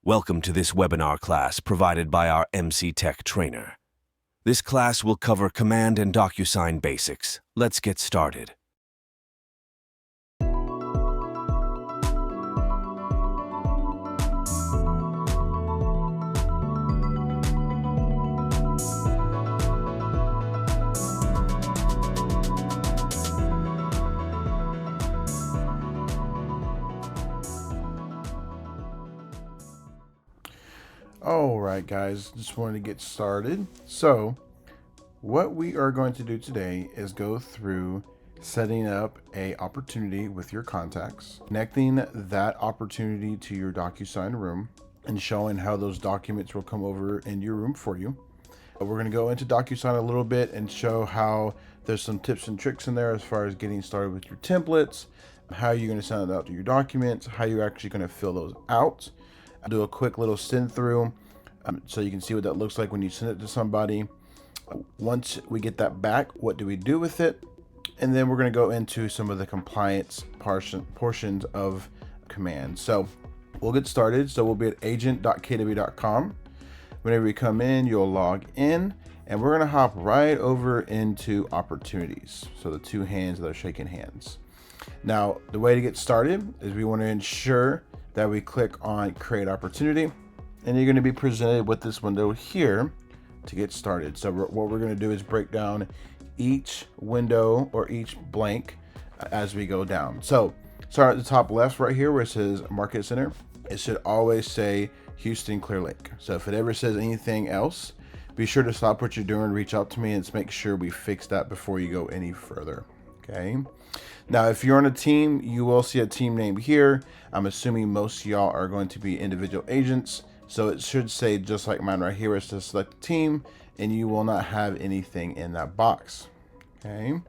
Welcome to this webinar class provided by our MC Tech trainer. This class will cover Command and DocuSign basics. Let's get started. All right, guys, just wanted to get started. So what we are going to do today is go through setting up a opportunity with your contacts, connecting that opportunity to your DocuSign room, and showing how those documents will come over in your room for you. We're going to go into DocuSign a little bit and show how there's some tips and tricks in there as far as getting started with your templates, how you're going to send it out to your documents, how you're actually going to fill those out. I'll do a quick little send through so you can see what that looks like when you send it to somebody. Once we get that back, what do we do with it? And then we're going to go into some of the compliance portions of Command. So we'll get started. So we'll be at agent.kw.com. Whenever you come in, you'll log in, and we're going to hop right over into opportunities. So the two hands that are shaking hands. Now, the way to get started is we want to ensure that we click on create opportunity, and you're going to be presented with this window here to get started. So what we're going to do is break down each window or each blank as we go down. So start at the top left right here where it says Market Center. It should always say Houston Clear Lake. So if it ever says anything else, be sure to stop what you're doing, reach out to me, and let's make sure we fix that before you go any further. Okay. Now, if you're on a team, you will see a team name here. I'm assuming most of y'all are going to be individual agents. So it should say, just like mine right here, is to select a team, and you will not have anything in that box. Okay.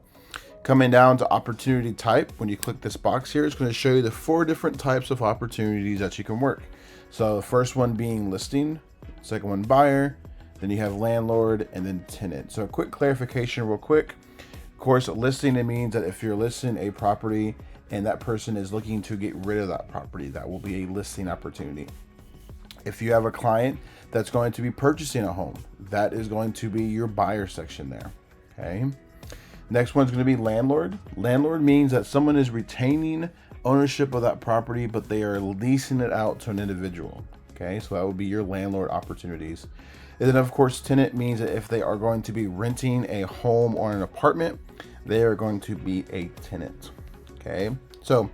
Coming down to opportunity type, when you click this box here, it's going to show you the 4 different types of opportunities that you can work. So the first one being listing, second one buyer, then you have landlord, and then tenant. So a quick clarification real quick. Of course, listing, it means that if you're listing a property and that person is looking to get rid of that property, that will be a listing opportunity. If you have a client that's going to be purchasing a home, that is going to be your buyer section there. Okay. Next one's going to be landlord. Landlord means that someone is retaining ownership of that property, but they are leasing it out to an individual. Okay. So that would be your landlord opportunities. And then of course, tenant means that if they are going to be renting a home or an apartment, they are going to be a tenant. Okay. So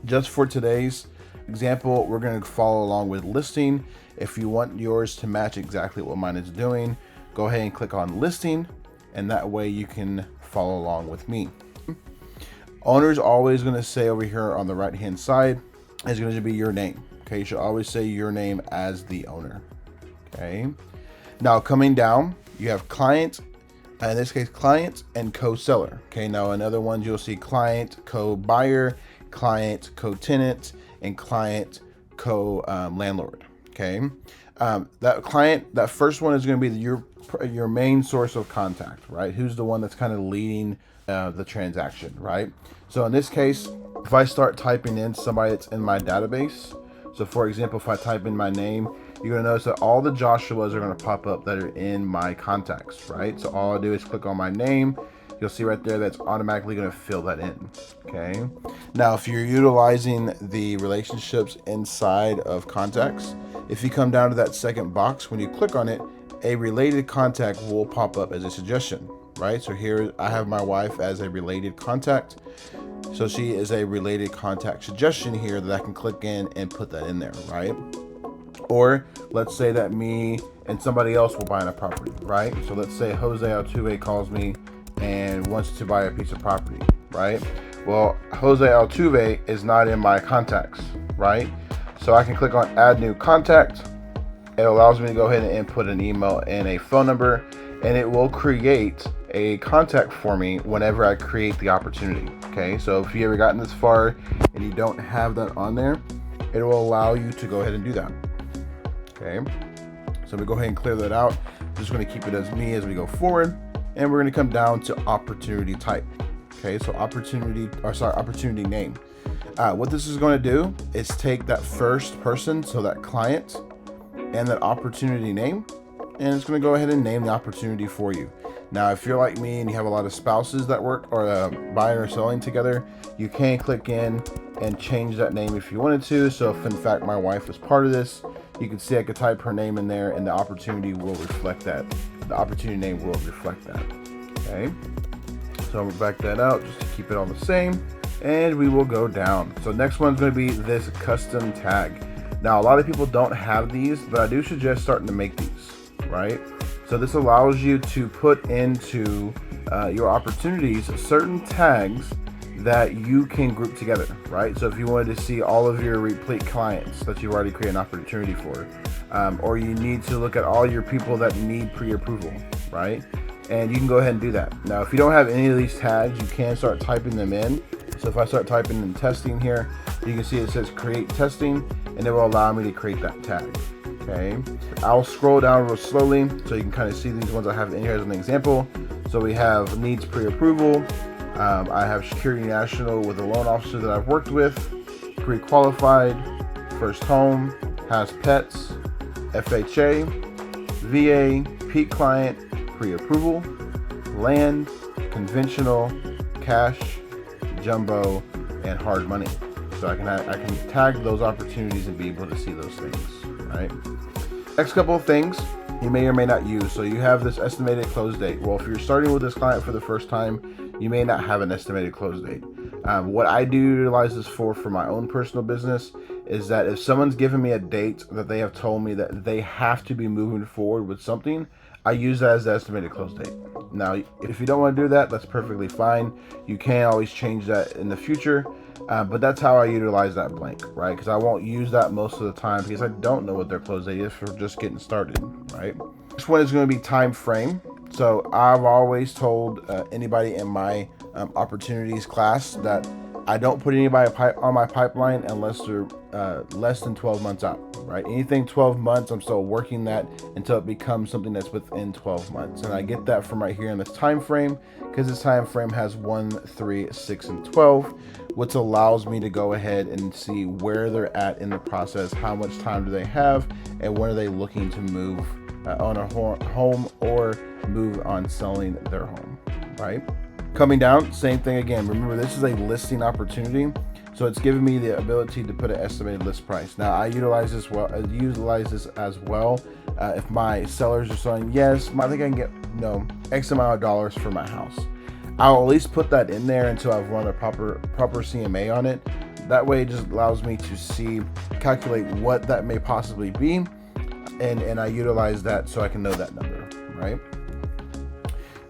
just for today's example, we're going to follow along with listing. If you want yours to match exactly what mine is doing, go ahead and click on listing, and that way you can follow along with me. Owner's always going to say over here on the right hand side is going to be your name. Okay, you should always say your name as the owner. Okay, now coming down, you have client, in this case client and co-seller. Okay, now in other ones you'll see client, co-buyer, client, co-tenant, and client, co-landlord. Okay, that client, that first one is going to be your main source of contact, right? Who's the one that's kind of leading the transaction, right? So in this case, if I start typing in somebody that's in my database, so for example, if I type in my name, you're going to notice that all the Joshuas are going to pop up that are in my contacts, right? So all I do is click on my name. You'll see right there that's automatically going to fill that in. Okay. Now, if you're utilizing the relationships inside of contacts, if you come down to that second box, when you click on it, a related contact will pop up as a suggestion, right? So here I have my wife as a related contact. So she is a related contact suggestion here that I can click in and put that in there, right? Or let's say that me and somebody else will buy a property, right? So let's say Jose Altuve calls me and wants to buy a piece of property, right? Well, Jose Altuve is not in my contacts, right? So I can click on add new contact. It allows me to go ahead and input an email and a phone number, and it will create a contact for me whenever I create the opportunity. Okay, so if you ever gotten this far and you don't have that on there, it will allow you to go ahead and do that. Okay, so we go ahead and clear that out. I'm just going to keep it as me as we go forward, and we're going to come down to opportunity type. Okay, so opportunity name. What this is going to do is take that first person, so that client, and that opportunity name, and it's going to go ahead and name the opportunity for you. Now, if you're like me and you have a lot of spouses that work or buying or selling together, you can click in and change that name if you wanted to. So if in fact my wife was part of this, you can see I could type her name in there and the opportunity will reflect that. The opportunity name will reflect that. Okay. So I'm gonna back that out just to keep it all the same. And we will go down. So next one's gonna be this custom tag. Now, a lot of people don't have these, but I do suggest starting to make these, right? So this allows you to put into your opportunities certain tags that you can group together, right? So if you wanted to see all of your replete clients that you've already created an opportunity for, or you need to look at all your people that need pre-approval, right? And you can go ahead and do that. Now, if you don't have any of these tags, you can start typing them in. So if I start typing in testing here, you can see it says create testing, and it will allow me to create that tag. Okay, I'll scroll down real slowly so you can kind of see these ones I have in here as an example. So we have needs pre-approval. I have Security National with a loan officer that I've worked with, pre-qualified, first home, has pets, FHA, VA, Peak client, pre-approval, land, conventional, cash, jumbo, and hard money. So I can tag those opportunities and be able to see those things, right? Next couple of things you may or may not use. So you have this estimated close date. Well, if you're starting with this client for the first time, you may not have an estimated close date. What I do utilize this for my own personal business is that if someone's given me a date that they have told me that they have to be moving forward with something, I use that as the estimated close date. Now, if you don't want to do that, that's perfectly fine. You can always change that in the future, but that's how I utilize that blank, right? Because I won't use that most of the time because I don't know what their close date is for just getting started, right? Next one is going to be time frame. So I've always told anybody in my opportunities class that I don't put anybody on my pipeline unless they're less than 12 months out, right? Anything 12 months, I'm still working that until it becomes something that's within 12 months. And I get that from right here in this time frame because this time frame has 1, 3, 6, and 12, which allows me to go ahead and see where they're at in the process, how much time do they have, and when are they looking to move on a home or move on selling their home, right? Coming down, same thing again. Remember, this is a listing opportunity, so it's giving me the ability to put an estimated list price. Now, I utilize this as well. If my sellers are saying, yes, I think I can get X amount of dollars for my house, I'll at least put that in there until I've run a proper CMA on it. That way, it just allows me to calculate what that may possibly be, and I utilize that so I can know that number, right?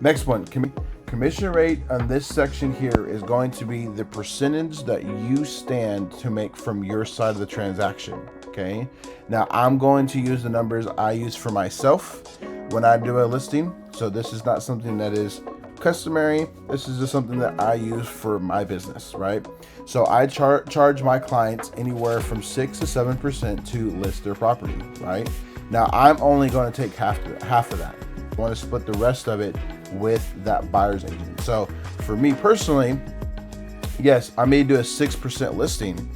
Next one, commission rate on this section here is going to be the percentage that you stand to make from your side of the transaction, okay? Now, I'm going to use the numbers I use for myself when I do a listing. So this is not something that is customary. This is just something that I use for my business, right? So I charge my clients anywhere from 6 to 7% to list their property, right? Now, I'm only going to take half of that. I want to split the rest of it with that buyer's agent. So for me personally, yes, I may do a 6% listing,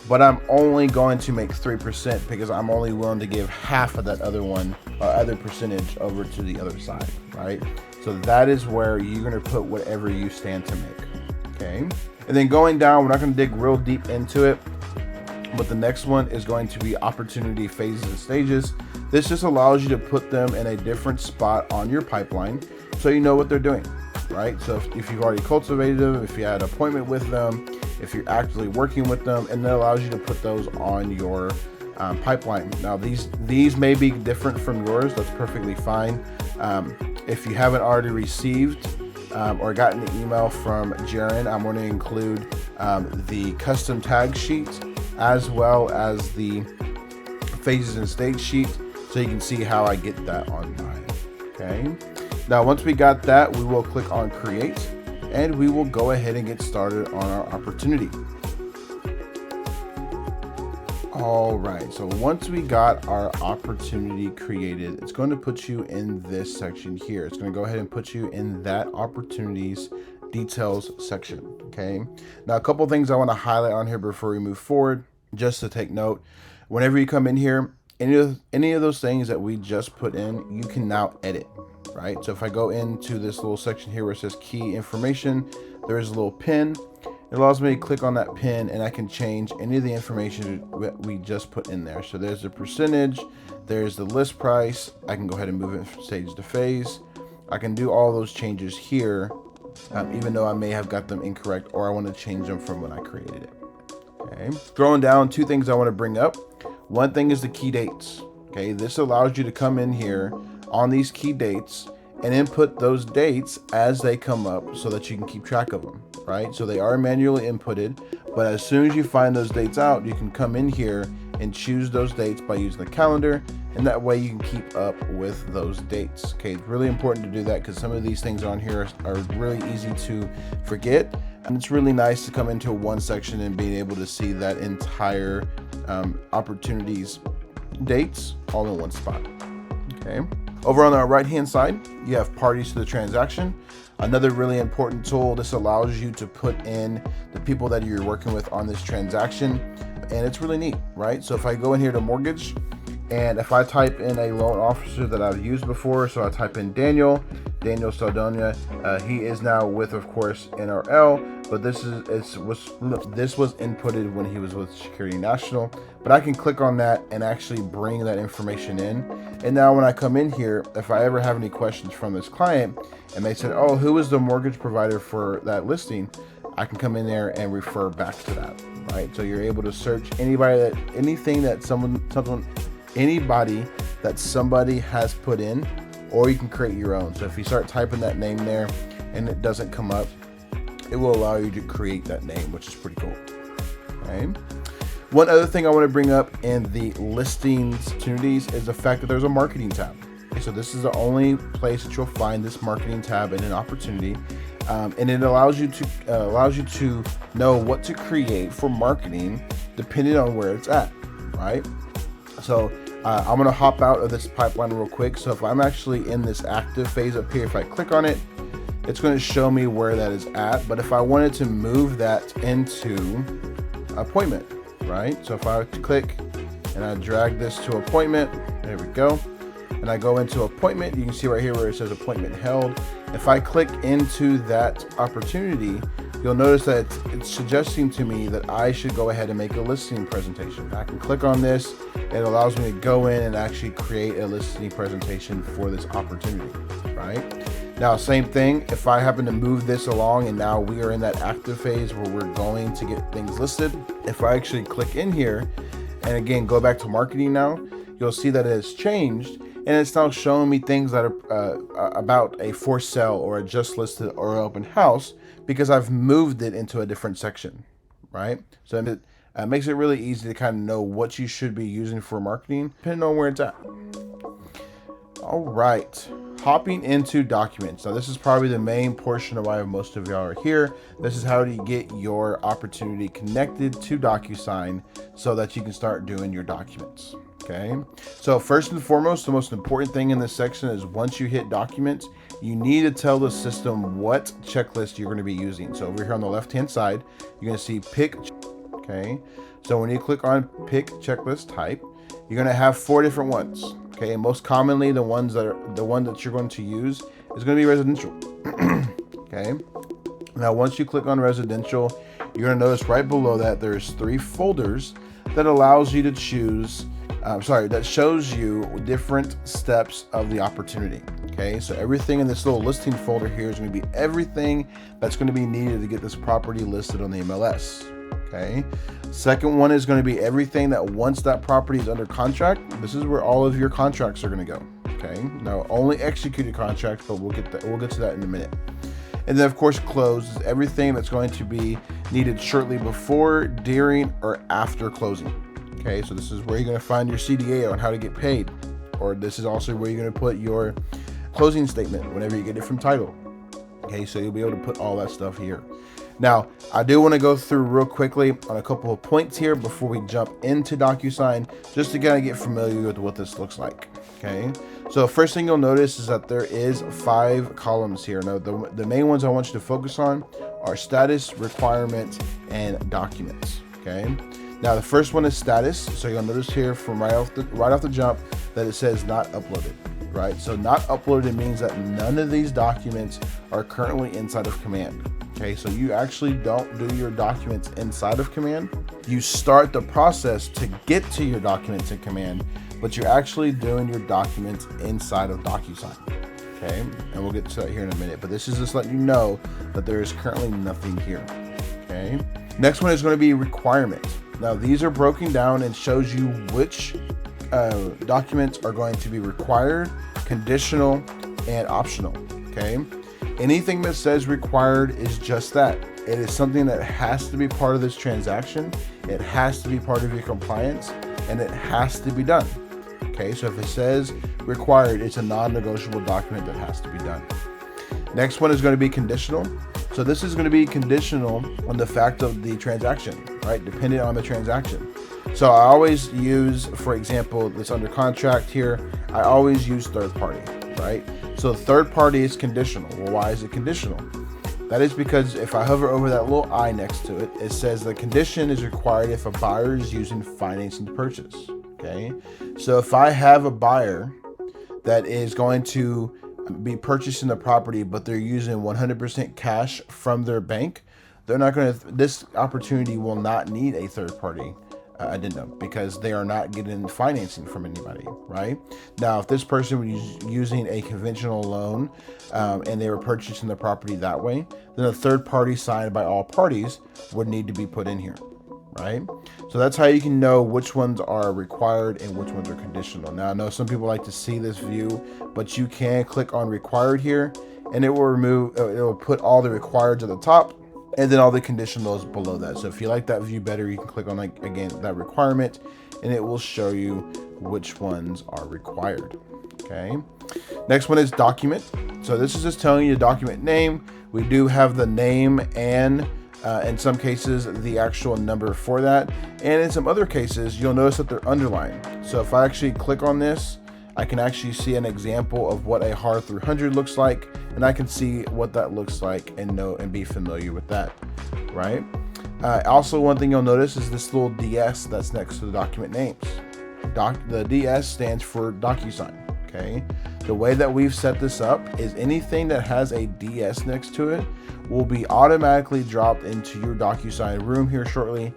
but I'm only going to make 3% because I'm only willing to give half of that other percentage over to the other side, right? So that is where you're going to put whatever you stand to make, okay? And then going down, we're not going to dig real deep into it, but the next one is going to be opportunity phases and stages. This just allows you to put them in a different spot on your pipeline so you know what they're doing, right? So if you've already cultivated them, if you had an appointment with them, if you're actively working with them, and that allows you to put those on your pipeline. Now, these may be different from yours. That's perfectly fine. If you haven't already received or gotten the email from Jaren, I'm going to include the custom tag sheet as well as the phases and stage sheet so you can see how I get that on mine, okay? Now, once we got that, we will click on create and we will go ahead and get started on our opportunity. All right, so once we got our opportunity created, it's going to put you in this section here. It's going to go ahead and put you in that opportunities details section. Okay, now a couple things I want to highlight on here before we move forward, just to take note. Whenever you come in here, any of those things that we just put in, you can now edit, right? So if I go into this little section here where it says key information, there is a little pin. It allows me to click on that pin and I can change any of the information that we just put in there. So there's the percentage, there's the list price. I can go ahead and move it from stage to phase. I can do all those changes here, even though I may have got them incorrect or I want to change them from when I created it. Okay, throwing down two things I want to bring up. One thing is the key dates. Okay, this allows you to come in here on these key dates and input those dates as they come up so that you can keep track of them, right? So they are manually inputted, but as soon as you find those dates out, you can come in here and choose those dates by using the calendar, and that way you can keep up with those dates. Okay, it's really important to do that because some of these things on here are really easy to forget, and it's really nice to come into one section and being able to see that entire opportunities dates all in one spot. Okay, over on the right hand side, you have parties to the transaction. Another really important tool. This allows you to put in the people that you're working with on this transaction, and it's really neat, right? So if I go in here to mortgage, and if I type in a loan officer that I've used before, so I type in Daniel Saldana, he is now with, of course, NRL, but this was inputted when he was with Security National. But I can click on that and actually bring that information in. And now when I come in here, if I ever have any questions from this client and they said, oh, who is the mortgage provider for that listing? I can come in there and refer back to that, right? So you're able to search anybody that somebody has put in, or you can create your own. So if you start typing that name there and it doesn't come up, it will allow you to create that name, which is pretty cool. Okay. One other thing I want to bring up in the listings opportunities is the fact that there's a marketing tab. So this is the only place that you'll find this marketing tab in an opportunity, and it allows you to know what to create for marketing depending on where it's at, right? So I'm gonna hop out of this pipeline real quick. So if I'm actually in this active phase up here, if I click on it, it's going to show me where that is at. But if I wanted to move that into appointment, right? So if I click and I drag this to appointment, there we go. And I go into appointment, you can see right here where it says appointment held. If I click into that opportunity, you'll notice that it's suggesting to me that I should go ahead and make a listing presentation. I can click on this. It allows me to go in and actually create a listing presentation for this opportunity, right? Now, same thing, if I happen to move this along and now we are in that active phase where we're going to get things listed, if I actually click in here and again, go back to marketing now, you'll see that it has changed and it's now showing me things that are about a for sale or a just listed or open house because I've moved it into a different section, right? So it makes it really easy to kind of know what you should be using for marketing, depending on where it's at. All right, hopping into documents. Now this is probably the main portion of why most of y'all are here. This is how do you get your opportunity connected to DocuSign so that you can start doing your documents. Okay, so first and foremost, the most important thing in this section is once you hit documents, you need to tell the system what checklist you're going to be using. So over here on the left hand side, you're going to see pick. Okay, so when you click on pick checklist type, you're going to have 4 different ones. Okay, and most commonly the one that you're going to use is going to be residential. Okay, now once you click on residential, you're going to notice right below that there's 3 folders that allows you to choose that shows you different steps of the opportunity. Okay, so everything in this little listing folder here is going to be everything that's going to be needed to get this property listed on the MLS. Okay, second one is going to be everything that once that property is under contract, this is where all of your contracts are going to go. Okay, now only executed contracts, but we'll get to that in a minute. And then of course close is everything that's going to be needed shortly before, during, or after closing. Okay, so this is where you're going to find your CDA on how to get paid, or this is also where you're going to put your closing statement whenever you get it from title. Okay, so you'll be able to put all that stuff here. Now, I do want to go through real quickly on a couple of points here before we jump into DocuSign, just to kind of get familiar with what this looks like. Okay, so first thing you'll notice is that there is 5 columns here. Now, the main ones I want you to focus on are status, requirements, and documents. Okay, now the first one is status. So you'll notice here from right off the jump that it says not uploaded. Right, so not uploaded means that none of these documents are currently inside of Command. Okay, so you actually don't do your documents inside of Command. You start the process to get to your documents in Command, but you're actually doing your documents inside of DocuSign. Okay, and we'll get to that here in a minute, but this is just letting you know that there is currently nothing here. Okay, next one is going to be requirements. Now these are broken down and shows you which documents are going to be required, conditional, and optional. Okay, anything that says required is just that. It is something that has to be part of this transaction. It has to be part of your compliance, and it has to be done. Okay, so if it says required, it's a non-negotiable document that has to be done. Next one is going to be conditional. So this is going to be conditional on the fact of the transaction, right? Depending on the transaction. So I always use, for example, this under contract here, I always use third party, right? So third party is conditional. Well, why is it conditional? That is because if I hover over that little I next to it, it says the condition is required if a buyer is using financing to purchase. Okay, so if I have a buyer that is going to be purchasing the property, but they're using 100% cash from their bank, they're not going to, this opportunity will not need a third party addendum because they are not getting financing from anybody, right? Now, if this person was using a conventional loan and they were purchasing the property that way, then a third party signed by all parties would need to be put in here, right? So that's how you can know which ones are required and which ones are conditional. Now, I know some people like to see this view, but you can click on required here and it will remove, it will put all the required at the top and then all the conditionals below that. So if you like that view better, you can click on, like, again, that requirement, and it will show you which ones are required. Okay. Next one is document. So this is just telling you the document name. We do have the name and in some cases the actual number for that. And in some other cases, you'll notice that they're underlined. So if I actually click on this, I can actually see an example of what a hard 300 looks like, and I can see what that looks like and know and be familiar with that, right? Also, one thing you'll notice is this little DS that's next to the document names. The DS stands for DocuSign, okay? The way that we've set this up is anything that has a DS next to it will be automatically dropped into your DocuSign room here shortly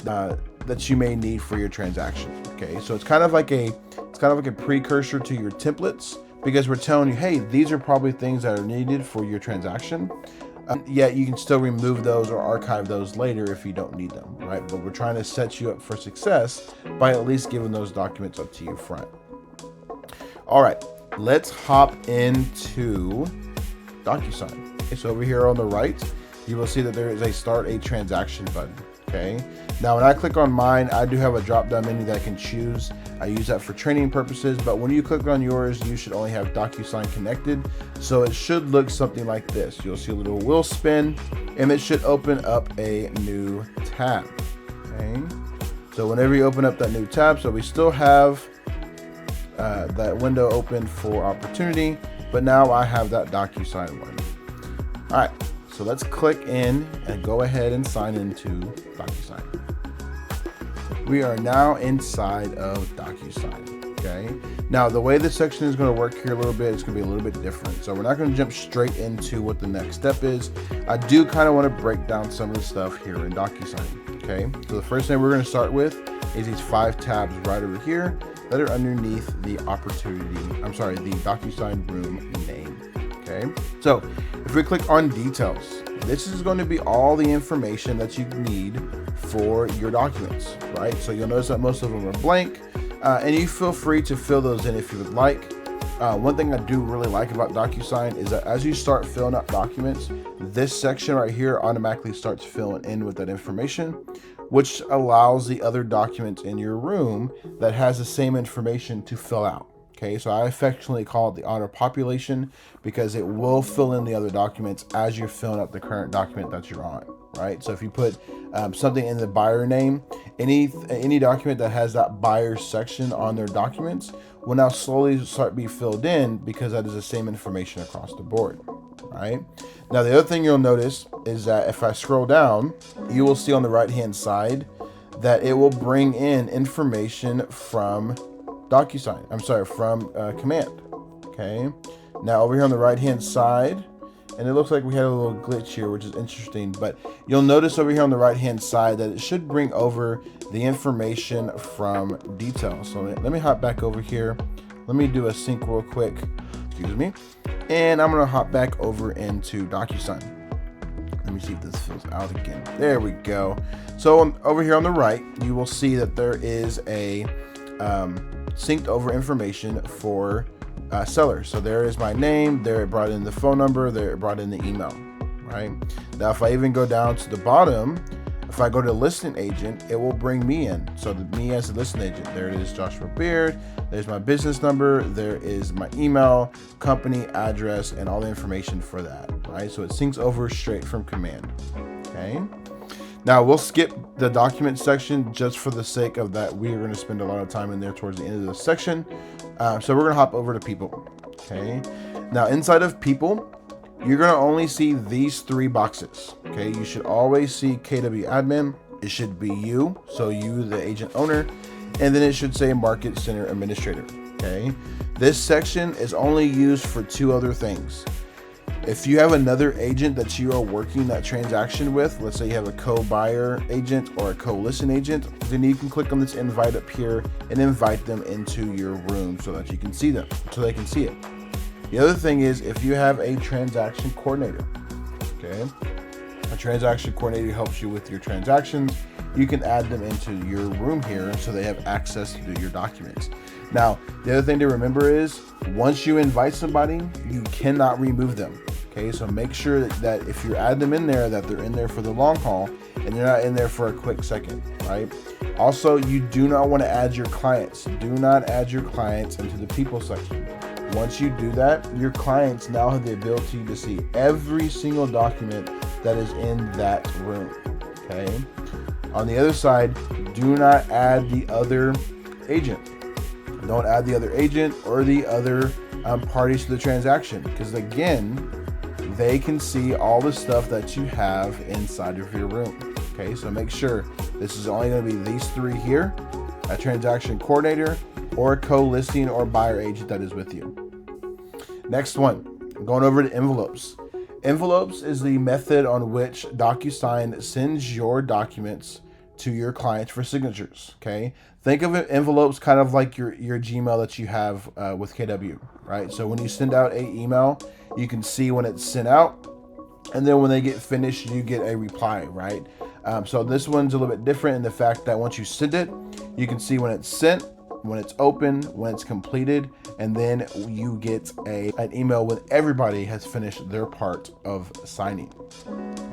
that you may need for your transaction, okay? So it's kind of like a precursor to your templates, because we're telling you, hey, these are probably things that are needed for your transaction. Yet you can still remove those or archive those later if you don't need them, right? But we're trying to set you up for success by at least giving those documents up to you front. All right, let's hop into DocuSign. Okay, so over here on the right, you will see that there is a start a transaction button. Okay, now when I click on mine, I do have a drop down menu that I can choose. I use that for training purposes, but when you click on yours, you should only have DocuSign connected. So it should look something like this. You'll see a little wheel spin and it should open up a new tab. Okay, so whenever you open up that new tab, so we still have that window open for opportunity, but now I have that DocuSign one. All right. So let's click in and go ahead and sign into DocuSign. We are now inside of DocuSign, okay? Now, the way this section is gonna work here a little bit, it's gonna be a little bit different. So we're not gonna jump straight into what the next step is. I do kind of wanna break down some of the stuff here in DocuSign, okay? So the first thing we're gonna start with is these 5 tabs right over here that are underneath the the DocuSign room name. Okay, so if we click on details, this is going to be all the information that you need for your documents, right? So you'll notice that most of them are blank, and you feel free to fill those in if you would like. One thing I do really like about DocuSign is that as you start filling out documents, this section right here automatically starts filling in with that information, which allows the other documents in your room that has the same information to fill out. Okay, so I affectionately call it the auto population because it will fill in the other documents as you're filling up the current document that you're on, right? So if you put something in the buyer name, any document that has that buyer section on their documents will now slowly start be filled in because that is the same information across the board, right? Now the other thing you'll notice is that if I scroll down, you will see on the right hand side that it will bring in information from DocuSign. I'm sorry, from Command. Okay. Now over here on the right hand side, and it looks like we had a little glitch here, which is interesting, but you'll notice over here on the right hand side that it should bring over the information from detail. So let me hop back over here. Let me do a sync real quick. Excuse me. And I'm going to hop back over into DocuSign. Let me see if this fills out again. There we go. So over here on the right, you will see that there is a synced over information for seller. So there is my name, there it brought in the phone number, there it brought in the email, right? Now, if I even go down to the bottom, if I go to listing agent, it will bring me in. So me as a listing agent, there it is, Joshua Beard, there's my business number, there is my email, company, address, and all the information for that, right? So it syncs over straight from Command, okay? Now we'll skip the document section just for the sake of that. We are going to spend a lot of time in there towards the end of the section. So we're going to hop over to people. Okay. Now inside of people, you're going to only see these three boxes. Okay. You should always see KW admin. It should be you. So you, the agent owner, and then it should say market center administrator. Okay. This section is only used for two other things. If you have another agent that you are working that transaction with, let's say you have a co-buyer agent or a co-listing agent, then you can click on this invite up here and invite them into your room so that you can see them, so they can see it. The other thing is if you have a transaction coordinator, okay? A transaction coordinator helps you with your transactions. You can add them into your room here so they have access to do your documents. Now, the other thing to remember is once you invite somebody, you cannot remove them. Okay, so make sure that if you add them in there, that they're in there for the long haul and they're not in there for a quick second, right? Also, you do not want to add your clients. Do not add your clients into the people section. Once you do that, your clients now have the ability to see every single document that is in that room, okay? On the other side, do not add the other agent. Don't add the other agent or the other parties to the transaction because again, they can see all the stuff that you have inside of your room. Okay, so make sure this is only going to be these three here, a transaction coordinator or a co-listing or buyer agent that is with you. Next one, going over to envelopes. Envelopes is the method on which DocuSign sends your documents to your clients for signatures. Okay, think of envelopes kind of like your Gmail that you have with KW, right? So when you send out an email, you can see when it's sent out, and then when they get finished, you get a reply, right? So this one's a little bit different in the fact that once you send it, you can see when it's sent, when it's open, when it's completed, and then you get an email when everybody has finished their part of signing.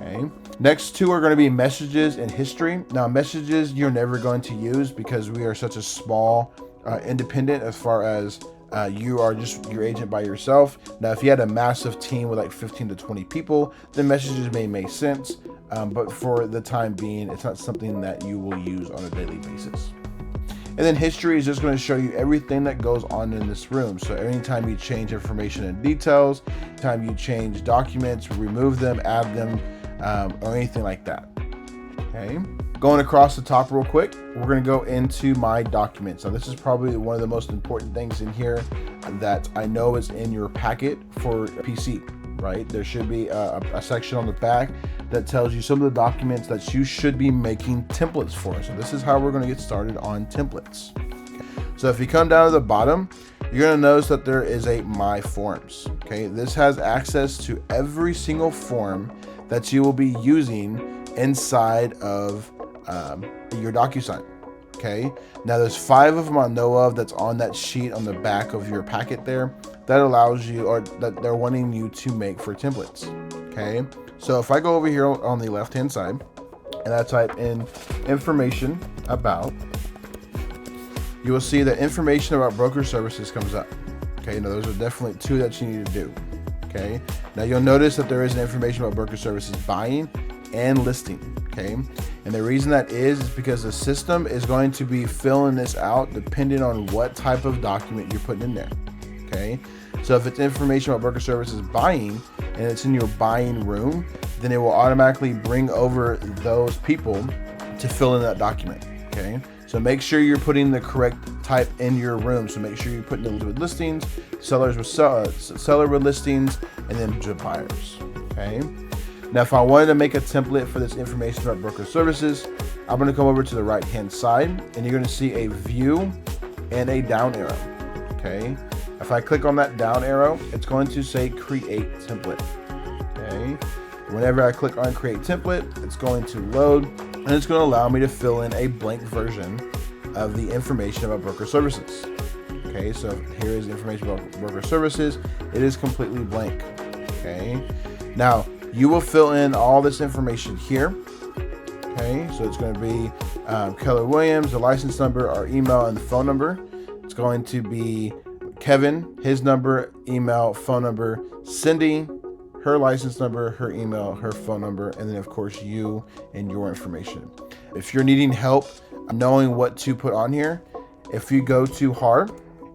Okay. Next two are going to be messages and history. Now messages you're never going to use because we are such a small independent as far as you are just your agent by yourself. Now if you had a massive team with like 15 to 20 people, then messages may make sense, but for the time being, it's not something that you will use on a daily basis. And then history is just going to show you everything that goes on in this room. So anytime you change information and details, anytime you change documents, remove them, add them, or anything like that. Okay. Going across the top real quick, we're going to go into my documents. So this is probably one of the most important things in here that I know is in your packet for PC, right? There should be a section on the back that tells you some of the documents that you should be making templates for. So this is how we're going to get started on templates. Okay. So if you come down to the bottom, you're going to notice that there is a My Forms. Okay, this has access to every single form that you will be using inside of your DocuSign. Okay, now there's 5 of them I know of that's on that sheet on the back of your packet there that allows you, or that they're wanting you to make for templates. Okay, so if I go over here on the left hand side and I type in information about, you will see that information about broker services comes up. Okay, now those are definitely two that you need to do. Okay, now you'll notice that there is an information about broker services buying and listing. Okay, and the reason that is because the system is going to be filling this out depending on what type of document you're putting in there. Okay, so if it's information about broker services buying and it's in your buying room, then it will automatically bring over those people to fill in that document. Okay, so make sure you're putting the correct type in your room. So make sure you're putting it with listings, sellers with seller with listings, and then to buyers. Okay. Now, if I wanted to make a template for this information about broker services, I'm going to come over to the right hand side and you're going to see a view and a down arrow. Okay. If I click on that down arrow, it's going to say create template. Okay. Whenever I click on create template, it's going to load and it's going to allow me to fill in a blank version of the information about broker services. Okay. So here is the information about broker services. It is completely blank. Okay. Now, you will fill in all this information here. Okay, so it's going to be Keller Williams, the license number, our email, and the phone number. It's going to be Kevin, his number, email, phone number, Cindy, her license number, her email, her phone number, and then of course you and your information. If you're needing help knowing what to put on here, if you go to HAR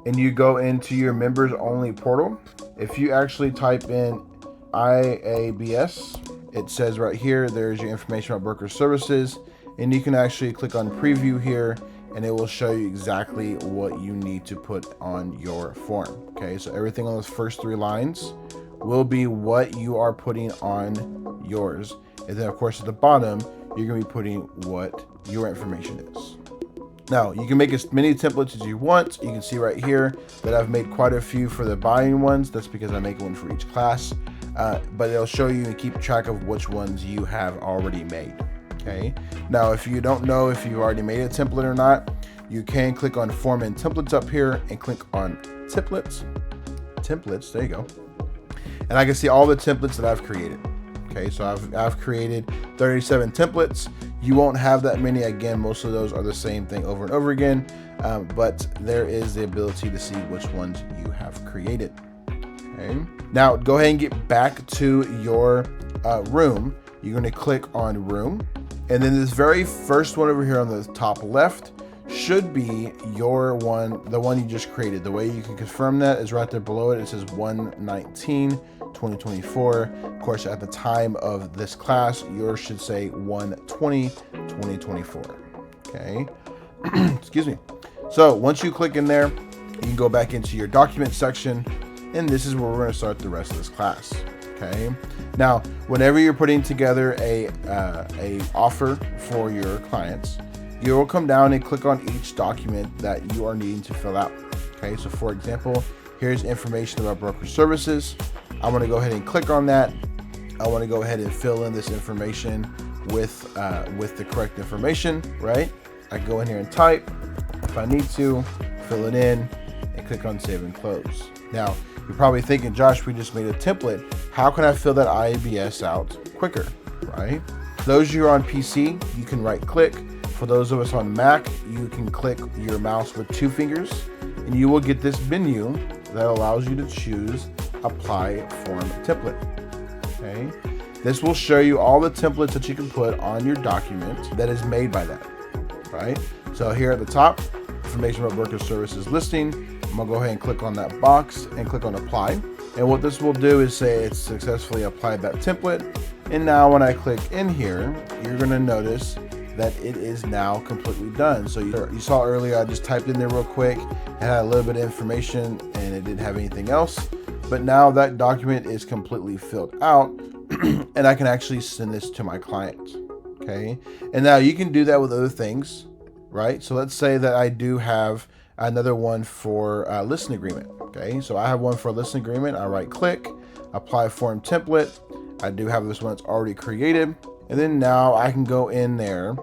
and you go into your members only portal, if you actually type in IABS, it says right here, there's your information about broker services, and you can actually click on preview here and it will show you exactly what you need to put on your form. Okay, so everything on those first three lines will be what you are putting on yours, and then of course at the bottom you're going to be putting what your information is. Now, you can make as many templates as you want. You can see right here that I've made quite a few for the buying ones. That's because I make one for each class. But it'll show you and keep track of which ones you have already made. Okay. Now, if you don't know if you've already made a template or not, you can click on Form and Templates up here and click on Templates. There you go. And I can see all the templates that I've created. Okay, so I've created 37 templates. You won't have that many. Again, most of those are the same thing over and over again, but there is the ability to see which ones you have created. Okay. Now, go ahead and get back to your room. You're going to click on Room, and then this very first one over here on the top left should be your one, the one you just created. The way you can confirm that is right there below it. It says 1/19/2024. Of course, at the time of this class, yours should say 1/20/2024. Okay. Excuse me. So once you click in there, you can go back into your document section, and this is where we're going to start the rest of this class. Okay. Now, whenever you're putting together a offer for your clients, you will come down and click on each document that you are needing to fill out. Okay, so for example, here's information about broker services. I want to go ahead and click on that. I want to go ahead and fill in this information with the correct information, right? I can go in here and type if I need to, fill it in, and click on Save and Close. Now, you're probably thinking, Josh, we just made a template. How can I fill that IABS out quicker, right? Those of you who are on PC, you can right click. For those of us on Mac, you can click your mouse with 2 fingers and you will get this menu that allows you to choose Apply Form Template. Okay. This will show you all the templates that you can put on your document that is made by that, right? So here at the top, information about broker services listing. I'm gonna go ahead and click on that box and click on Apply. And what this will do is say it's successfully applied that template. And now when I click in here, you're gonna notice that it is now completely done. So you saw earlier, I just typed in there real quick, it had a little bit of information and it didn't have anything else. But now that document is completely filled out and I can actually send this to my client. Okay. And now you can do that with other things, right? So let's say that I do have another one for a listing agreement. Okay. So I have one for a listing agreement. I right click, apply form template. I do have this one that's already created. And then now I can go in there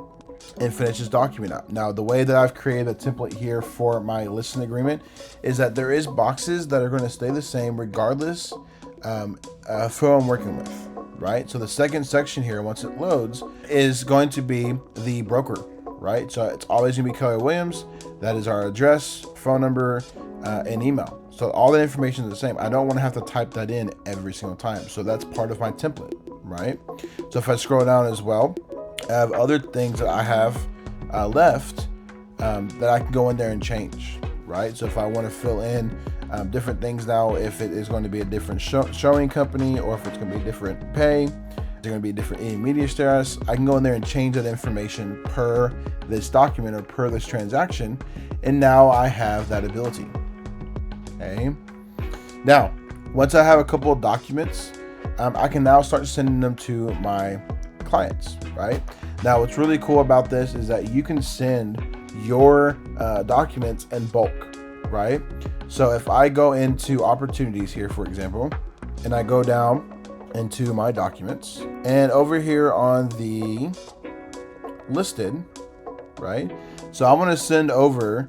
and finish this document up. Now, the way that I've created a template here for my listing agreement is that there is boxes that are going to stay the same regardless of who I'm working with, right? So the second section here, once it loads, is going to be the broker, right? So it's always going to be Keller Williams. That is our address, phone number, and email. So all that information is the same. I don't want to have to type that in every single time. So that's part of my template, right? So if I scroll down as well, I have other things that I have left that I can go in there and change, right? So if I want to fill in different things now, if it is going to be a different showing company, or if it's going to be a different pay, they're going to be a different media status, I can go in there and change that information per this document or per this transaction. And now I have that ability. Okay. Now, once I have a couple of documents, I can now start sending them to my clients, right? Now, what's really cool about this is that you can send your documents in bulk, right? So if I go into opportunities here, for example, and I go down into my documents, and over here on the listed, right? So I want to send over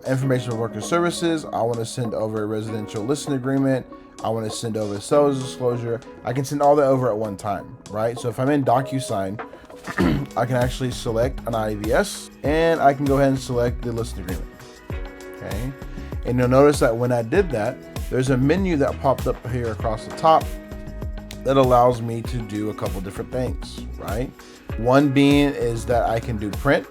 information of worker services. I want to send over a residential listing agreement. I want to send over sales disclosure. I can send all that over at one time, right? So if I'm in DocuSign, I can actually select an IVS, and I can go ahead and select the listing agreement. Okay. And you'll notice that when I did that, there's a menu that popped up here across the top that allows me to do a couple different things, right? One being is that I can do print.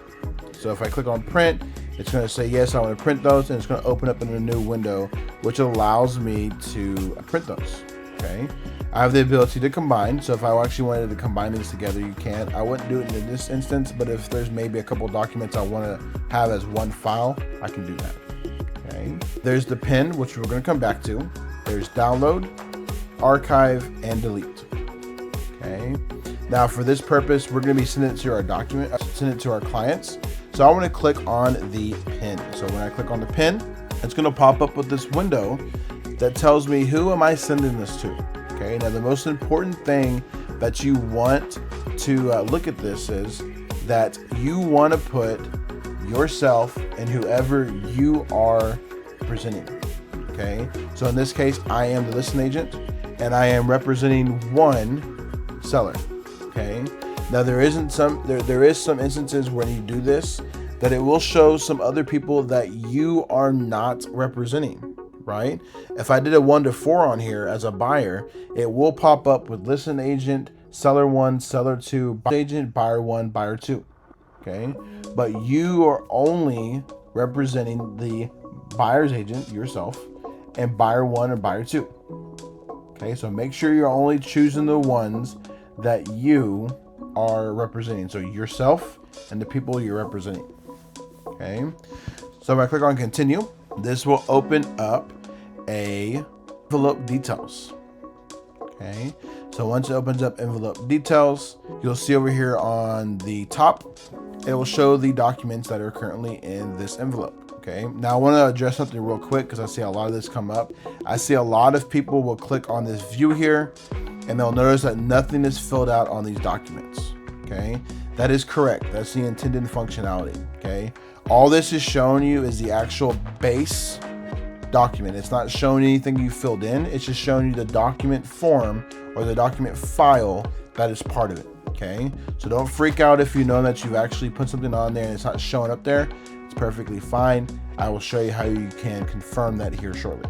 So if I click on print, it's going to say, yes, I want to print those, and it's going to open up in a new window, which allows me to print those. Okay. I have the ability to combine. So if I actually wanted to combine these together, you can. I wouldn't do it in this instance, but if there's maybe a couple documents I want to have as one file, I can do that. Okay. There's the pin, which we're going to come back to. There's download, archive, and delete. Okay. Now for this purpose, we're going to be sending it to our document, send it to our clients. So I want to click on the pin. So when I click on the pin, it's going to pop up with this window that tells me who am I sending this to. Okay. Now the most important thing that you want to look at this is that you want to put yourself and whoever you are presenting. Okay. So in this case, I am the listing agent, and I am representing one seller. Okay. Now there is some instances when you do this that it will show some other people that you are not representing, right? If I did a 1 to 4 on here as a buyer, it will pop up with listing agent, seller 1, seller 2, buyer agent, buyer 1, buyer 2. Okay. But you are only representing the buyer's agent, yourself, and buyer 1 or buyer 2. Okay. So make sure you're only choosing the ones that you are representing. So yourself and the people you're representing. Okay. So if I click on continue, this will open up a envelope details. Okay. So once it opens up envelope details, you'll see over here on the top, it will show the documents that are currently in this envelope. Okay. Now I want to address something real quick because I see a lot of this come up. I see a lot of people will click on this view here, and they'll notice that nothing is filled out on these documents. Okay. That is correct. That's the intended functionality. Okay. All this is showing you is the actual base document. It's not showing anything you filled in. It's just showing you the document form or the document file that is part of it. Okay. So don't freak out if you know that you've actually put something on there and it's not showing up there. It's perfectly fine. I will show you how you can confirm that here shortly.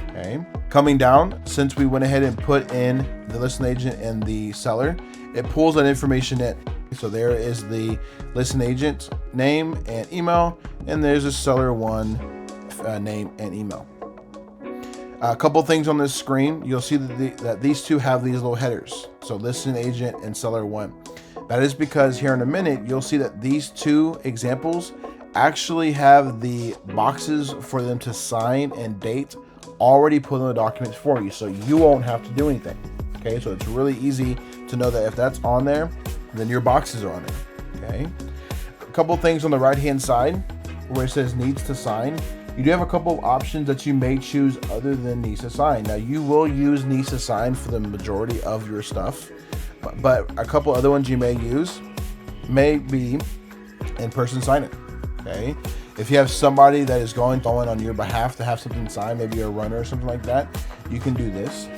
Okay. Coming down, since we went ahead and put in the listing agent and the seller, it pulls that information in. So there is the listing agent name and email, and there's a seller 1 name and email. A couple things on this screen, you'll see that these two have these little headers. So listing agent and seller 1. That is because here in a minute, you'll see that these two examples actually have the boxes for them to sign and date already put in the documents for you. So you won't have to do anything. Okay. So it's really easy to know that if that's on there, then your boxes are on there. Okay. A couple things on the right hand side where it says needs to sign. You do have a couple of options that you may choose other than needs to sign. Now you will use needs to sign for the majority of your stuff, but a couple other ones you may use may be in-person signing. Okay. If you have somebody that is going on your behalf to have something signed, maybe a runner or something like that, you can do this.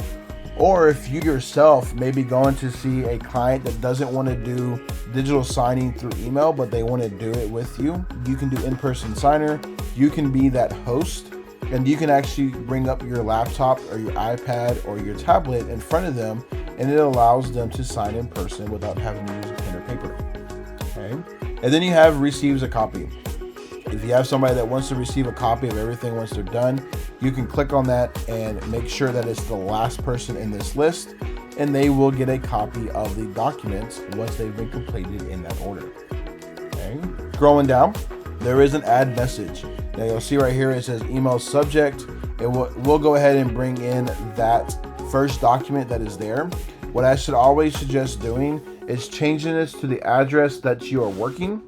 Or if you yourself may be going to see a client that doesn't want to do digital signing through email, but they want to do it with you, you can do in-person signer you can be that host, and you can actually bring up your laptop or your iPad or your tablet in front of them, and it allows them to sign in person without having to use a pen or paper. Okay. And then you have receives a copy. If you have somebody that wants to receive a copy of everything once they're done, you can click on that and make sure that it's the last person in this list, and they will get a copy of the documents once they've been completed in that order. Okay. Scrolling down, there is an add message. Now you'll see right here it says email subject, and we'll go ahead and bring in that first document that is there. What I should always suggest doing is changing this to the address that you are working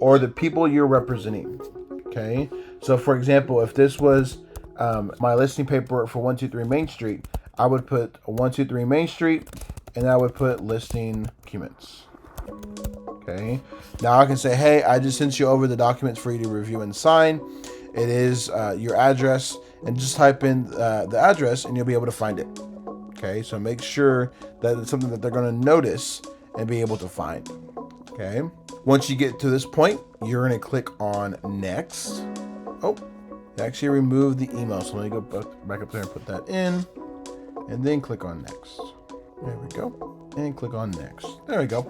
or the people you're representing. Okay, so for example, if this was my listing paperwork for 123 Main Street, I would put 123 Main Street, and I would put listing documents. Okay, now I can say, hey, I just sent you over the documents for you to review and sign. It is your address, and just type in the address and you'll be able to find it. Okay, so make sure that it's something that they're going to notice and be able to find. Okay, once you get to this point, you're going to click on next. Oh, it actually removed the email, so let me go back up there and put that in, and then click on next. There we go, and click on next. There we go.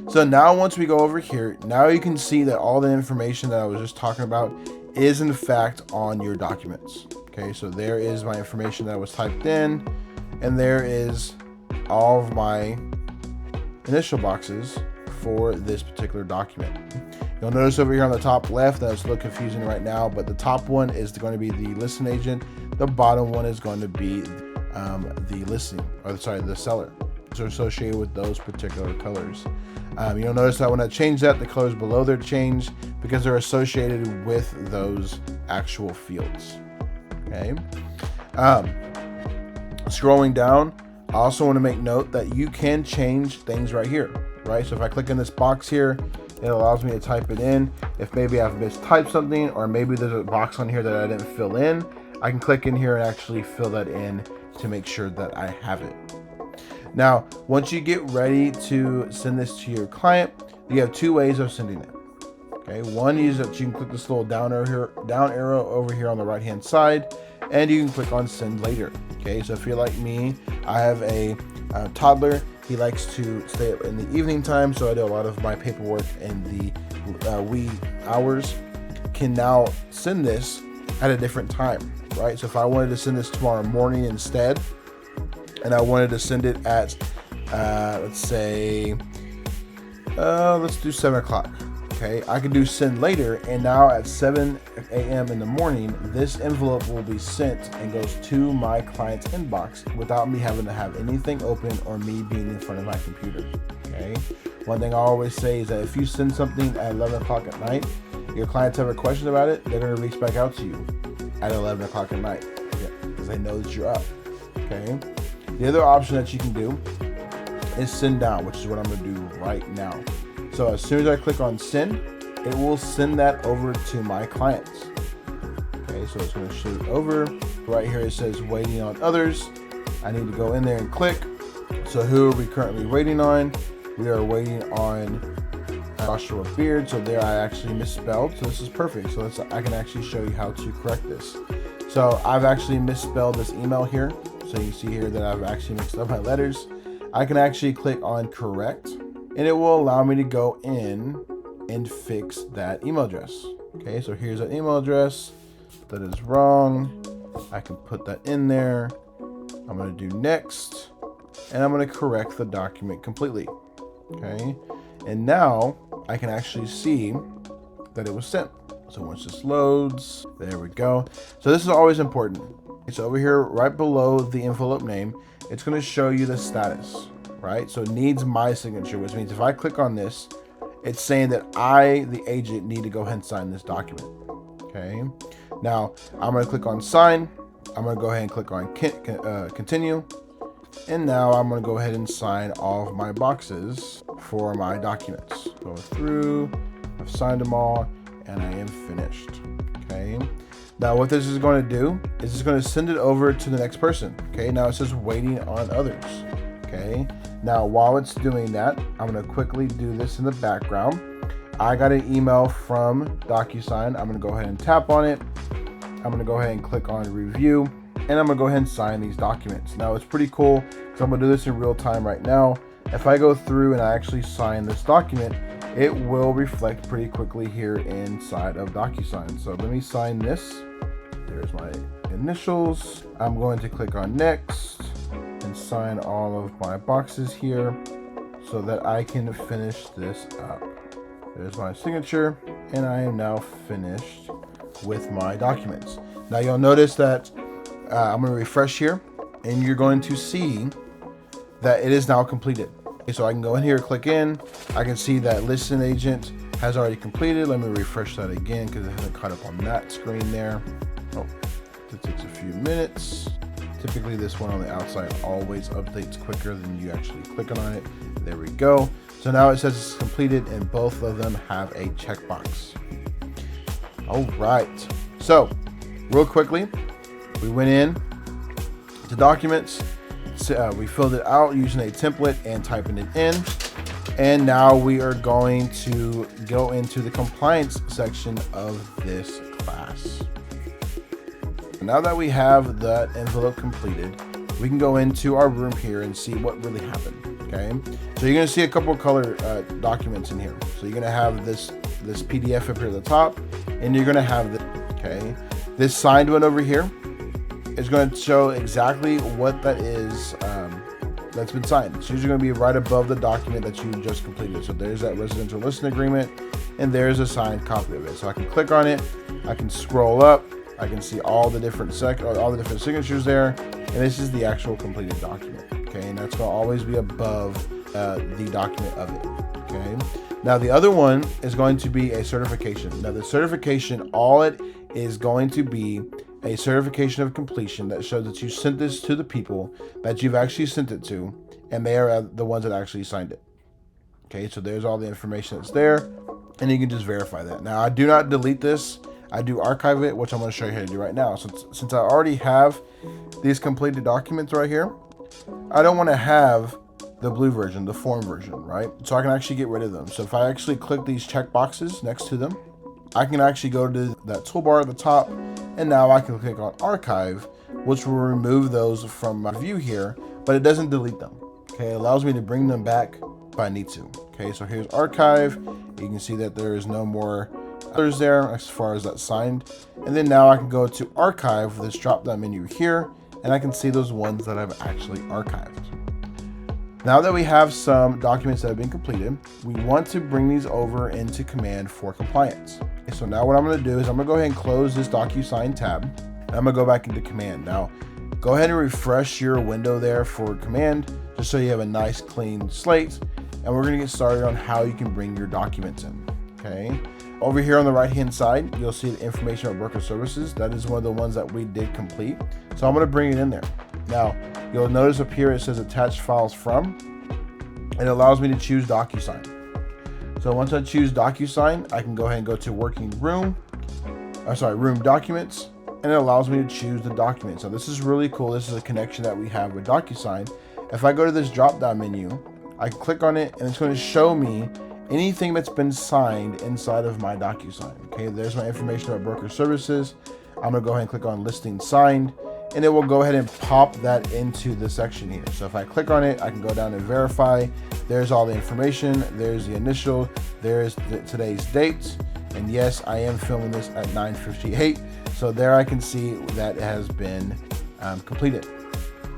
So now once we go over here, now you can see that all the information that I was just talking about is in fact on your documents. Okay, so there is my information that was typed in, and there is all of my initial boxes for this particular document. You'll notice over here on the top left that it's a little confusing right now, but the top one is going to be the listing agent. The bottom one is going to be the listing, or sorry, the seller. So associated with those particular colors. You'll notice that when I change that, the colors below there change because they're associated with those actual fields. Okay. Scrolling down, I also want to make note that you can change things right here, right? So if I click in this box here, it allows me to type it in. If maybe I've mistyped something, or maybe there's a box on here that I didn't fill in, I can click in here and actually fill that in to make sure that I have it. Now, once you get ready to send this to your client, you have two ways of sending it. Okay, one is that you can click this little down arrow over here on the right hand side, and you can click on send later. Okay, so if you're like me, I have a toddler. He likes to stay up in the evening time, so I do a lot of my paperwork in the wee hours. Can now send this at a different time, right? So if I wanted to send this tomorrow morning instead, and I wanted to send it at, let's do 7 o'clock. Okay, I can do send later, and now at 7 a.m. in the morning, this envelope will be sent and goes to my client's inbox without me having to have anything open or me being in front of my computer. Okay, one thing I always say is that if you send something at 11 o'clock at night, your clients have a question about it, they're going to reach back out to you at 11 o'clock at night, because they know that you're up. Okay. The other option that you can do is send down, which is what I'm going to do right now. So as soon as I click on send, it will send that over to my clients. Okay, so it's going to shoot over. Right here it says waiting on others. I need to go in there and click. So who are we currently waiting on? We are waiting on Joshua Beard. So there I actually misspelled. So this is perfect. So I can actually show you how to correct this. So I've actually misspelled this email here. So you see here that I've actually mixed up my letters. I can actually click on correct, and it will allow me to go in and fix that email address. Okay, so here's an email address that is wrong. I can put that in there. I'm going to do next, and I'm going to correct the document completely. Okay, and now I can actually see that it was sent. So once this loads, there we go. So this is always important. It's over here right below the envelope name. It's going to show you the status, right? So it needs my signature, which means if I click on this, it's saying that I, the agent, need to go ahead and sign this document. Okay. Now I'm going to click on sign. I'm going to go ahead and click on continue. And now I'm going to go ahead and sign all of my boxes for my documents. Go through, I've signed them all, and I am finished. Okay. Now what this is going to do is it's going to send it over to the next person. Okay. Now it says waiting on others. Okay. Now while it's doing that, I'm going to quickly do this in the background. I got an email from DocuSign. I'm gonna go ahead and tap on it. I'm gonna go ahead and click on review, and I'm gonna go ahead and sign these documents. Now it's pretty cool because I'm gonna do this in real time right now. If I go through and I actually sign this document, it will reflect pretty quickly here inside of DocuSign. So let me sign this. There's my initials. I'm going to click on next and sign all of my boxes here so that I can finish this up. There's my signature, and I am now finished with my documents. Now you'll notice that I'm going to refresh here, and you're going to see that it is now completed. Okay, so I can go in here, click in. I can see that listing agent has already completed. Let me refresh that again because it hasn't caught up on that screen there. Oh, it takes a few minutes. Typically this one on the outside always updates quicker than you actually clicking on it. There we go. So now it says it's completed, and both of them have a checkbox. All right. So real quickly, we went in to documents. We filled it out using a template and typing it in. And now we are going to go into the compliance section of this class. Now that we have that envelope completed, we can go into our room here and see what really happened. Okay, so you're going to see a couple of color documents in here. So you're going to have this PDF up here at the top, and you're going to have this signed one over here is going to show exactly what that is that's been signed. It's usually going to be right above the document that you just completed. So there's that residential listing agreement, and there's a signed copy of it. So I can click on it, I can scroll up, I can see all the different signatures there, and this is the actual completed document. Okay, and that's going to always be above the document of it. Okay, now the other one is going to be a certification. Now the certification, all it is going to be a certification of completion that shows that you sent this to the people that you've actually sent it to, and they are the ones that actually signed it. Okay, so there's all the information that's there, and you can just verify that. Now I do not delete this. I do archive it, which I'm going to show you how to do right now. Since I already have these completed documents right here, I don't want to have the blue version, the form version, right? So I can actually get rid of them. So if I actually click these check boxes next to them, I can actually go to that toolbar at the top, and now I can click on archive, which will remove those from my view here, but it doesn't delete them. Okay, it allows me to bring them back if I need to. Okay, so here's archive. You can see that there is no more others there as far as that signed. And then now I can go to archive with this drop down menu here, and I can see those ones that I've actually archived. Now that we have some documents that have been completed, we want to bring these over into Command for compliance. Okay, so now what I'm going to do is I'm going to go ahead and close this DocuSign tab, and I'm going to go back into Command. Now go ahead and refresh your window there for Command just so you have a nice clean slate, and we're going to get started on how you can bring your documents in. Okay, over here on the right hand side you'll see the information about broker services. That is one of the ones that we did complete, so I'm going to bring it in there. Now you'll notice up here it says attach files from. It allows me to choose DocuSign. So once I choose DocuSign, I can go ahead and go to working room, room documents, and it allows me to choose the document. So this is really cool. This is a connection that we have with DocuSign. If I go to this drop down menu, I can click on it, and it's going to show me anything that's been signed inside of my DocuSign. Okay, there's my information about broker services. I'm going to go ahead and click on listing signed, and it will go ahead and pop that into the section here. So if I click on it, I can go down and verify. There's all the information. There's the initial. There's today's date. And yes, I am filming this at 9:58. So there I can see that it has been completed.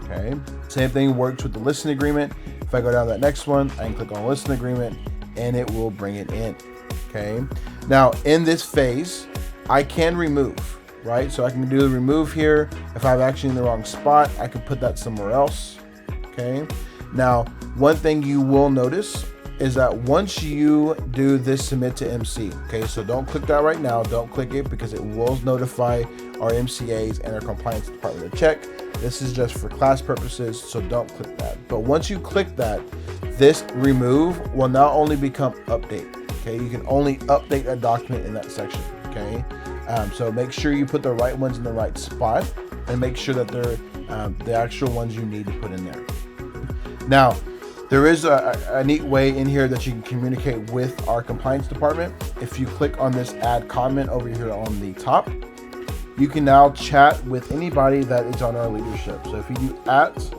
Okay. Same thing works with the listing agreement. If I go down to that next one, I can click on listing agreement, and it will bring it in. Okay. Now in this phase, I can remove. Right, so I can do the remove here. If I'm actually in the wrong spot, I can put that somewhere else. Okay, now one thing you will notice is that once you do this submit to MC, okay, so don't click that right now, don't click it because it will notify our MCAs and our compliance department to check. This is just for class purposes, so don't click that. But once you click that, this remove will now only become update. Okay, you can only update a document in that section. Okay, so make sure you put the right ones in the right spot, and make sure that they're the actual ones you need to put in there. Now, There is a neat way in here that you can communicate with our compliance department. If you click on this add comment over here on the top, you can now chat with anybody that is on our leadership. So if you do @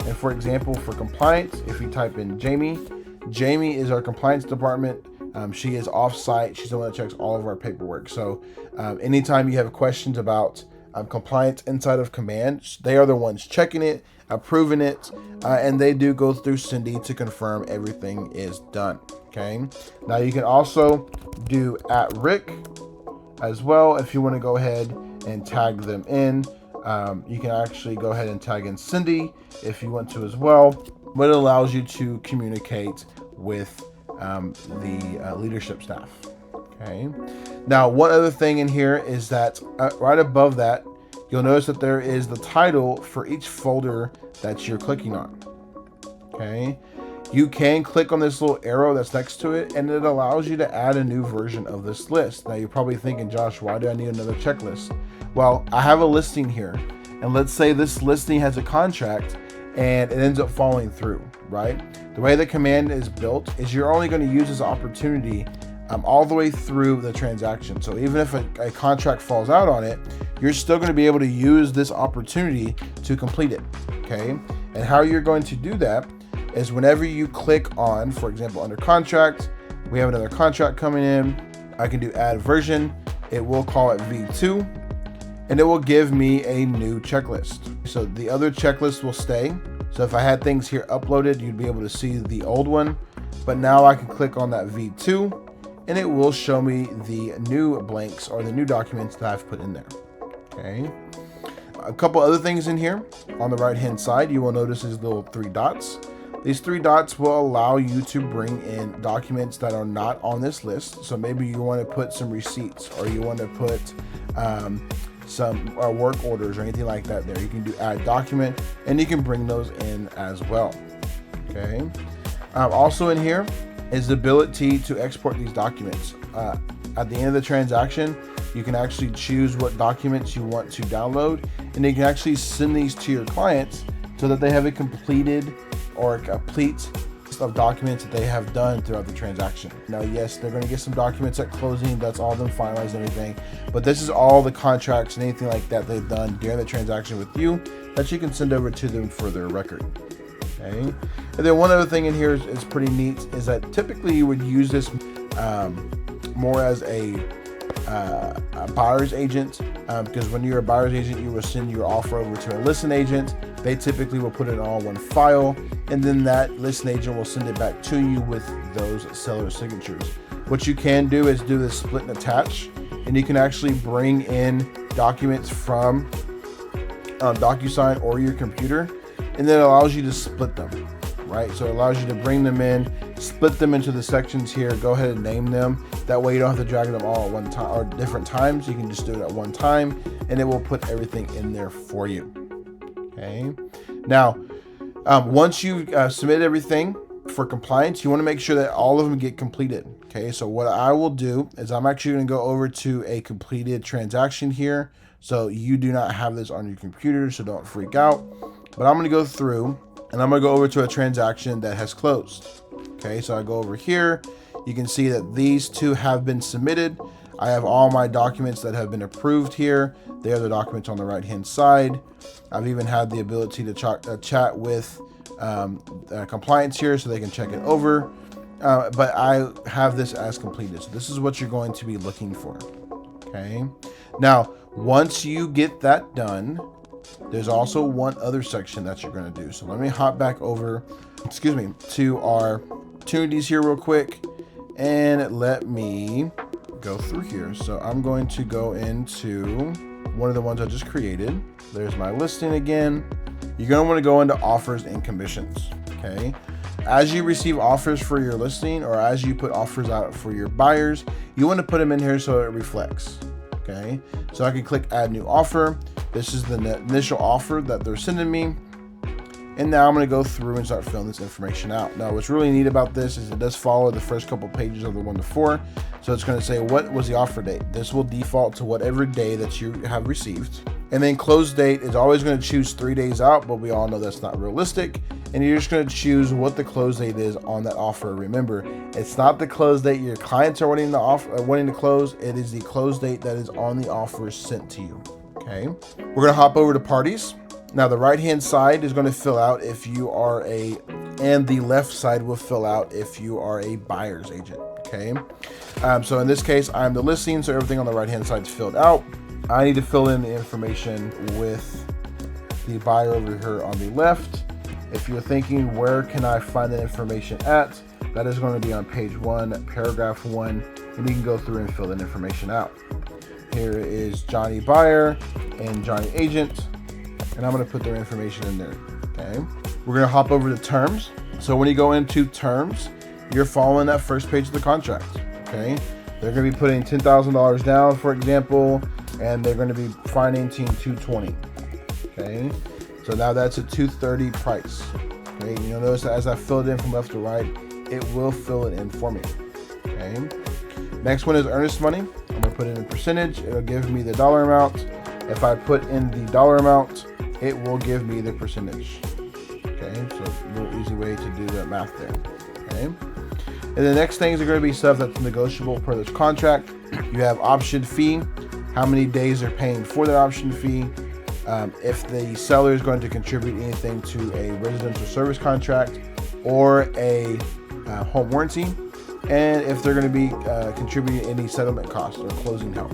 and for example, for compliance, if you type in Jamie, Jamie is our compliance department. She is off-site. She's the one that checks all of our paperwork. So anytime you have questions about compliance inside of Command, they are the ones checking it, approving it, and they do go through Cindy to confirm everything is done. Okay. Now you can also do @Rick as well if you want to go ahead and tag them in. You can actually go ahead and tag in Cindy if you want to as well, but it allows you to communicate with the leadership staff. Okay. Now, one other thing in here is that right above that, you'll notice that there is the title for each folder that you're clicking on. Okay. You can click on this little arrow that's next to it, and it allows you to add a new version of this list. Now, you're probably thinking, Josh, why do I need another checklist? Well, I have a listing here, and let's say this listing has a contract and it ends up falling through, right? The way the command is built is you're only going to use this opportunity all the way through the transaction. So even if a contract falls out on it, you're still going to be able to use this opportunity to complete it, okay? And how you're going to do that is whenever you click on, for example, under contract, we have another contract coming in. I can do add version. It will call it V2, and it will give me a new checklist. So the other checklist will stay. So if I had things here uploaded, you'd be able to see the old one, but now I can click on that V2 and it will show me the new blanks or the new documents that I've put in there. Okay. A couple other things in here. On the right hand side, you will notice these little 3 dots. These 3 dots will allow you to bring in documents that are not on this list. So maybe you want to put some receipts, or you want to put some work orders or anything like that there. You can do add document, and you can bring those in as well. Okay. Also in here is the ability to export these documents. At the end of the transaction, you can actually choose what documents you want to download, and you can actually send these to your clients so that they have a completed or a complete list of documents that they have done throughout the transaction. Now, yes, they're going to get some documents at closing. That's all them finalized and everything, but this is all the contracts and anything like that they've done during the transaction with you that you can send over to them for their record. Okay. And then one other thing in here is pretty neat, is that typically you would use this more as a buyer's agent, because when you're a buyer's agent, you will send your offer over to a listing agent. They typically will put it all in one file, and then that listing agent will send it back to you with those seller signatures. What you can do is do this split and attach, and you can actually bring in documents from DocuSign or your computer, and then it allows you to split them, right? So it allows you to bring them in, split them into the sections here, go ahead and name them. That way you don't have to drag them all at one time or different times. You can just do it at one time, and it will put everything in there for you. Okay. Now, once you submit everything for compliance, you want to make sure that all of them get completed. Okay. So what I will do is I'm actually going to go over to a completed transaction here. So you do not have this on your computer, so don't freak out. But I'm going to go through and I'm going to go over to a transaction that has closed. Okay, so I go over here. You can see that these 2 have been submitted. I have all my documents that have been approved here. They are the documents on the right hand side. I've even had the ability to chat with compliance here so they can check it over. But I have this as completed. So this is what you're going to be looking for. Okay, now once you get that done, there's also one other section that you're going to do. So let me hop back over, to our opportunities here real quick, and let me go through here. So I'm going to go into one of the ones I just created. There's my listing again. You're going to want to go into offers and commissions. Okay. As you receive offers for your listing, or as you put offers out for your buyers, you want to put them in here so it reflects. Okay. So I can click add new offer. This is the initial offer that they're sending me. And now I'm going to go through and start filling this information out. Now, what's really neat about this is it does follow the first couple pages of the 1 to 4. So it's going to say, what was the offer date? This will default to whatever day that you have received. And then close date is always going to choose 3 days out, but we all know that's not realistic. and you're just going to choose what the close date is on that offer. Remember, it's not the close date your clients are wanting to close. It is the close date that is on the offer sent to you. Okay, we're going to hop over to parties. Now the right hand side is going to fill out if you are and the left side will fill out if you are a buyer's agent. Okay, so in this case, I'm the listing, so everything on the right hand side is filled out. I need to fill in the information with the buyer over here on the left. If you're thinking, where can I find that information at? That is going to be on page 1, paragraph 1, and you can go through and fill that information out. Here is Johnny Buyer and Johnny Agent, and I'm going to put their information in there. Okay, we're going to hop over to terms. So when you go into terms, you're following that first page of the contract. Okay, they're going to be putting $10,000 down, for example, and they're going to be financing $220. Okay, so now that's a $230 price. Okay, you'll notice that as I fill it in from left to right, it will fill it in for me. Okay, next one is earnest money. I'm going to put in a percentage. It'll give me the dollar amount. If I put in the dollar amount, it will give me the percentage. Okay, so a little easy way to do that math there. Okay, and the next things are going to be stuff that's negotiable per this contract. You have option fee, how many days they're paying for that option fee, if the seller is going to contribute anything to a residential service contract or a home warranty, and if they're going to be contributing any settlement costs or closing help.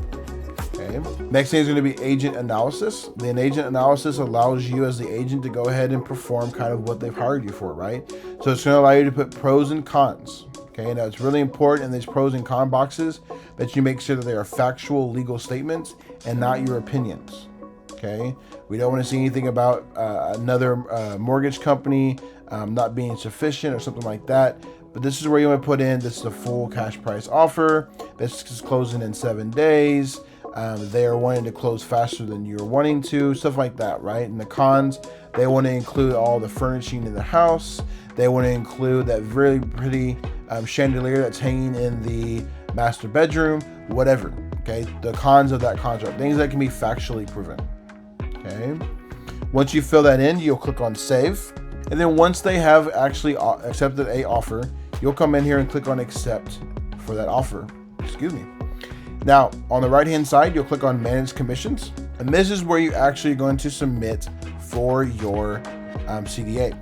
Okay. Next thing is going to be agent analysis. The agent analysis allows you as the agent to go ahead and perform kind of what they've hired you for, right? So it's going to allow you to put pros and cons. Okay, now it's really important in these pros and con boxes that you make sure that they are factual legal statements and not your opinions. Okay, we don't want to see anything about another mortgage company not being sufficient or something like that. But this is where you want to put in, this is a full cash price offer. This is closing in 7 days. They are wanting to close faster than you're wanting to, stuff like that, right? And the cons, they want to include all the furnishing in the house. They want to include that really pretty chandelier that's hanging in the master bedroom, whatever. Okay, the cons of that contract, things that can be factually proven. Okay, once you fill that in, you'll click on save, and then once they have actually accepted a offer, you'll come in here and click on accept for that offer. Excuse me. Now on the right hand side, you'll click on manage commissions, and this is where you're actually going to submit for your CDA.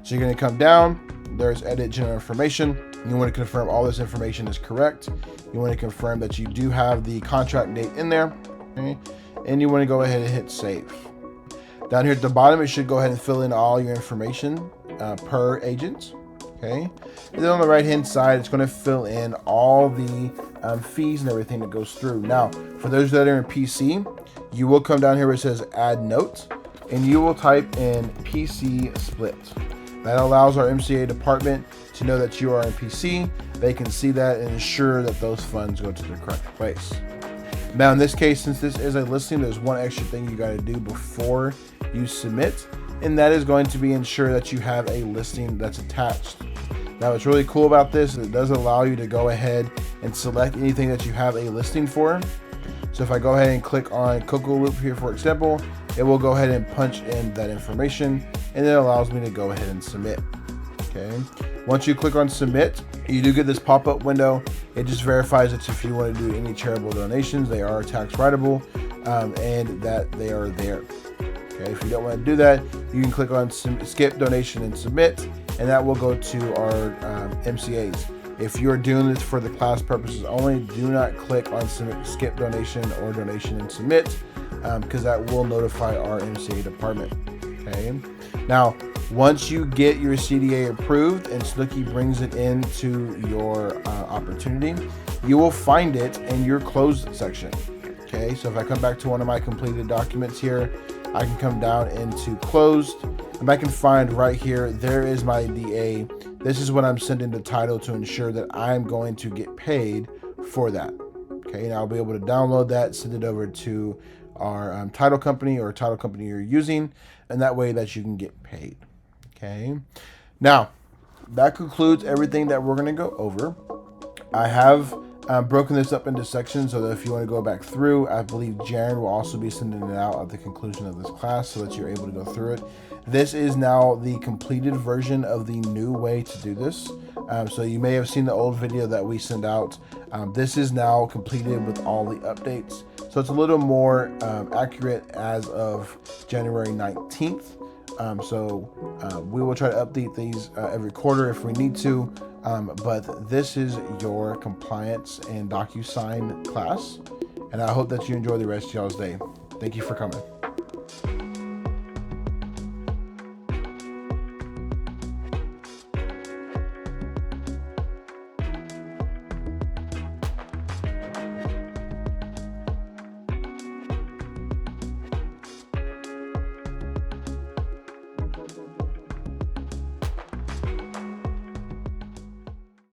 So you're going to come down, there's edit general information. You want to confirm all this information is correct. You want to confirm that you do have the contract date in there. Okay? And you want to go ahead and hit save. Down here at the bottom, it should go ahead and fill in all your information per agent. Okay, and then on the right hand side, it's going to fill in all the fees and everything that goes through. Now, for those that are in PC, you will come down here where it says add note, and you will type in PC split. That allows our MCA department to know that you are in PC. They can see that and ensure that those funds go to the correct place. Now in this case, since this is a listing, there's one extra thing you got to do before you submit, and that is going to be ensure that you have a listing that's attached. Now what's really cool about this is it does allow you to go ahead and select anything that you have a listing for. So if I go ahead and click on Cocoa Loop here, for example, it will go ahead and punch in that information, and it allows me to go ahead and submit. Okay, once you click on submit, you do get this pop-up window. It just verifies that if you want to do any charitable donations, they are tax writable, and that they are there. Okay, if you don't want to do that, you can click on skip donation and submit, and that will go to our MCAs. If you're doing this for the class purposes only, do not click on skip donation or donation and submit, because that will notify our MCA department. Okay, now once you get your CDA approved and Snooki brings it into your opportunity, you will find it in your closed section. Okay, so if I come back to one of my completed documents here, I can come down into closed, and I can find right here, there is my DA. This is what I'm sending the title to ensure that I'm going to get paid for that. Okay, and I'll be able to download that, send it over to our title company or title company you're using, and that way that you can get paid. Okay, now that concludes everything that we're going to go over. I have broken this up into sections so that if you want to go back through, I believe Jaren will also be sending it out at the conclusion of this class so that you're able to go through it. This is now the completed version of the new way to do this. So you may have seen the old video that we sent out. This is now completed with all the updates. So it's a little more accurate as of January 19th. We will try to update these every quarter if we need to. But this is your compliance and DocuSign class. And I hope that you enjoy the rest of y'all's day. Thank you for coming.